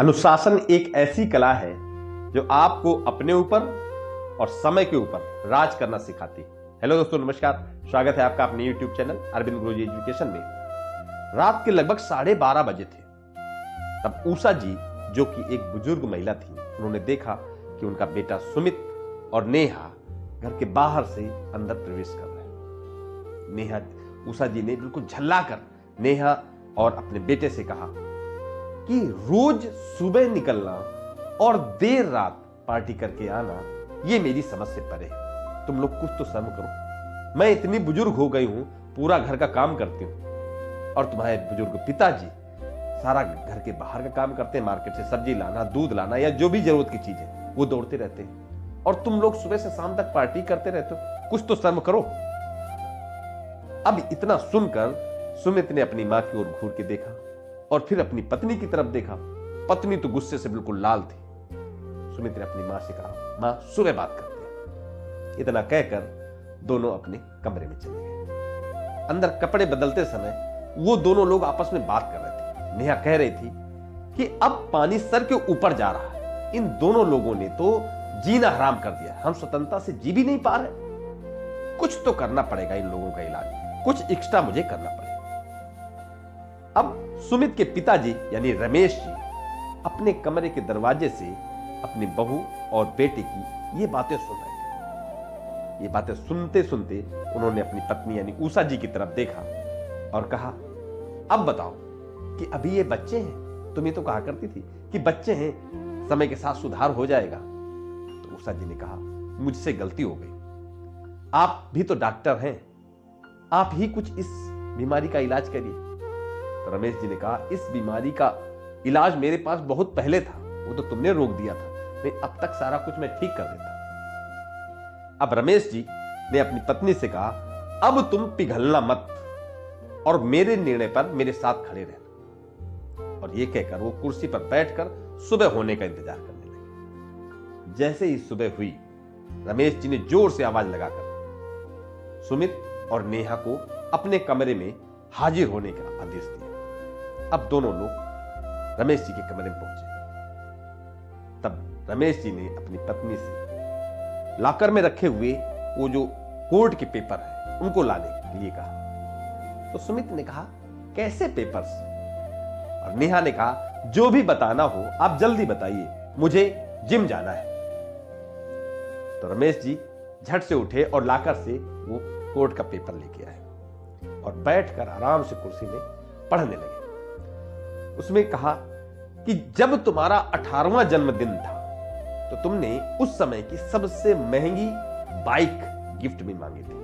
अनुशासन एक ऐसी कला है जो आपको अपने ऊपर और समय के ऊपर राज करना सिखाती है। हेलो दोस्तों, नमस्कार। स्वागत है आपका अपने YouTube चैनल अरविंद गुरुजी एजुकेशन में। रात के लगभग 12:30 बजे थे। तब उषा जी, जो कि एक बुजुर्ग महिला थी, उन्होंने देखा कि उनका बेटा सुमित और नेहा घर के बाहर से अंदर प्रवेश कर रहे हैं। उषा जी ने बिल्कुल झल्लाकर नेहा और अपने बेटे से कहा कि रोज सुबह निकलना और देर रात पार्टी करके आना, ये मेरी समझ से परे है। तुम लोग कुछ तो शर्म करो। मैं इतनी बुजुर्ग हो गई हूं, पूरा घर का काम करती हूं, और तुम्हारे बुजुर्ग पिताजी सारा घर के बाहर का काम करते हैं। मार्केट से सब्जी लाना, दूध लाना या जो भी जरूरत की चीज है वो दौड़ते रहते हैं, और तुम लोग सुबह से शाम तक पार्टी करते रहते हो। कुछ तो शर्म करो। अब इतना सुनकर सुमित ने अपनी मां की ओर घूर के देखा और फिर अपनी पत्नी की तरफ देखा। पत्नी तो गुस्से से बिल्कुल लाल थी। सुमित ने अपनी मां से कहा, मां सुबह बात करते हैं। इतना कहकर दोनों अपने कमरे में चले गए। अंदर कपड़े बदलते समय वो दोनों लोग आपस में बात कर रहे थे। नेहा कह रही थी कि अब पानी सर के ऊपर जा रहा है। इन दोनों लोगों ने तो जीना हराम कर दिया। हम स्वतंत्रता से जी भी नहीं पा रहे। कुछ तो करना पड़ेगा इन लोगों का इलाज, कुछ एक्स्ट्रा मुझे करना पड़ेगा। अब सुमित के पिताजी यानी रमेश जी अपने कमरे के दरवाजे से अपनी बहू और बेटे की ये बातें सुन रहे थे। ये बातें सुनते सुनते उन्होंने अपनी पत्नी यानी उषा जी की तरफ देखा और कहा, अब बताओ कि अभी ये बच्चे हैं। तुम ही तो कहा करती थी कि बच्चे हैं, समय के साथ सुधार हो जाएगा। तो उषा जी ने कहा, मुझसे गलती हो गई। आप भी तो डॉक्टर हैं, आप ही कुछ इस बीमारी का इलाज करिए। तो रमेश जी ने कहा, इस बीमारी का इलाज मेरे पास बहुत पहले था, वो तो तुमने रोक दिया था। नहीं, अब तक सारा कुछ मैं ठीक कर देता। अब रमेश जी ने अपनी पत्नी से कहा, अब तुम पिघलना मत और मेरे निर्णय पर मेरे साथ खड़े रहना। और ये कहकर वो कुर्सी पर बैठकर सुबह होने का इंतजार करने लगे। जैसे ही सुबह हुई, रमेश जी ने जोर से आवाज लगाकर सुमित और नेहा को अपने कमरे में हाजिर होने का आदेश दिया। अब दोनों लोग रमेश जी के कमरे में पहुंचे। तब रमेश जी ने अपनी पत्नी से लॉकर में रखे हुए वो जो कोर्ट के पेपर हैं उनको लाने के लिए कहा। तो सुमित ने कहा, कैसे पेपर्स? और नेहा ने कहा, जो भी बताना हो आप जल्दी बताइए, मुझे जिम जाना है। तो रमेश जी झट से उठे और लॉकर से वो कोर्ट का पेपर लेके आए और बैठकर आराम से कुर्सी में पढ़ने लगे। उसमें कहा कि जब तुम्हारा 18वां जन्मदिन था तो तुमने उस समय की सबसे महंगी बाइक गिफ्ट में मांगी थी।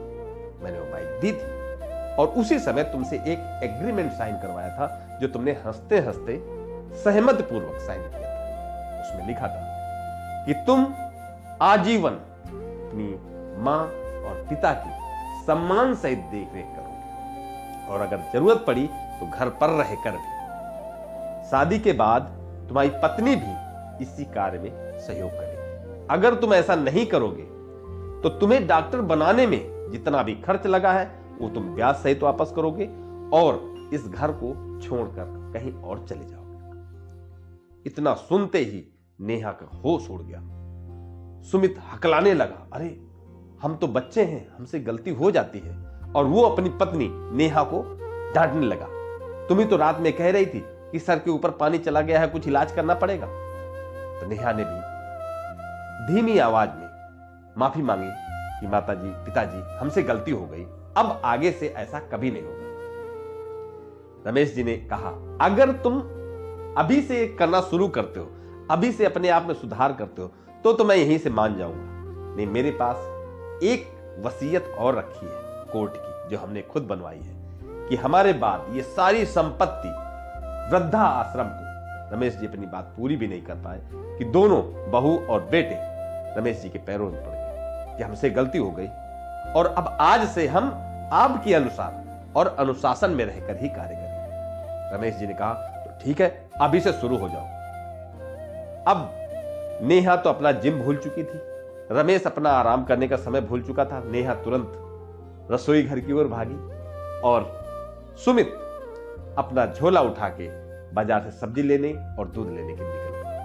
मैंने वो बाइक दी थी और उसी समय तुमसे एक एग्रीमेंट साइन करवाया था, जो तुमने हंसते हंसते सहमति पूर्वक साइन किया था। उसमें लिखा था कि तुम आजीवन अपनी मां और पिता की सम्मान सहित देखरेख करोगे, और अगर जरूरत पड़ी तो घर पर रहकर भी। शादी के बाद तुम्हारी पत्नी भी इसी कार्य में सहयोग करेगी। अगर तुम ऐसा नहीं करोगे तो तुम्हें डॉक्टर बनाने में जितना भी खर्च लगा है वो तुम ब्याज सहित वापस करोगे और इस घर को छोड़कर कहीं और चले जाओगे। इतना सुनते ही नेहा का होश उड़ गया। सुमित हकलाने लगा, अरे हम तो बच्चे हैं, हमसे गलती हो जाती है। और वो अपनी पत्नी नेहा को डांटने लगा, तुम ही तो रात में कह रही थी कि सर के ऊपर पानी चला गया है, कुछ इलाज करना पड़ेगा। तो नेहा ने भी धीमी आवाज में माफी मांगी कि माताजी, पिताजी, हमसे गलती हो गई, अब आगे से ऐसा कभी नहीं होगा। रमेश जी ने कहा, अगर तुम अभी से करना शुरू करते हो, अभी से अपने आप में सुधार करते हो, तो मैं यहीं से मान जाऊंगा। नहीं, मेरे पास एक वसीयत और रखी है कोर्ट की, जो हमने खुद बनवाई है, कि हमारे बाद ये सारी संपत्ति वृद्धा आश्रम को। रमेश जी अपनी बात पूरी भी नहीं कर पाए कि दोनों बहू और बेटे रमेश जी के पैरों में पड़ गए कि हमसे गलती हो गई और अब आज से हम आपके अनुसार और अनुशासन में रहकर ही कार्य करेंगे। रमेश जी ने कहा, तो ठीक है, अभी से शुरू हो जाओ। अब नेहा तो अपना जिम भूल चुकी थी, रमेश अपना आराम करने का समय भूल चुका था। नेहा तुरंत रसोई घर की ओर भागी और सुमित अपना झोला उठा के बाजार से सब्जी लेने और दूध लेने के लिए निकल पड़े।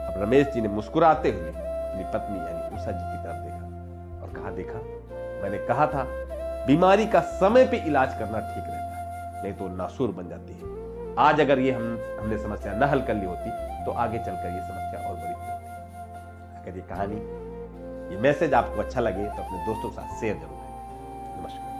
अब रमेश जी ने मुस्कुराते हुए अपनी पत्नी यानी उषा जी की तरफ देखा और कहा, देखा मैंने कहा था बीमारी का समय पे इलाज करना ठीक रहता है, नहीं तो नासूर बन जाती है। आज अगर ये हमने समस्या न हल कर ली होती तो आगे चलकर ये समस्या और बड़ी हो जाती। अगर ये कहानी, ये मैसेज आपको अच्छा लगे तो अपने दोस्तों के साथ शेयर जरूर करें। नमस्कार।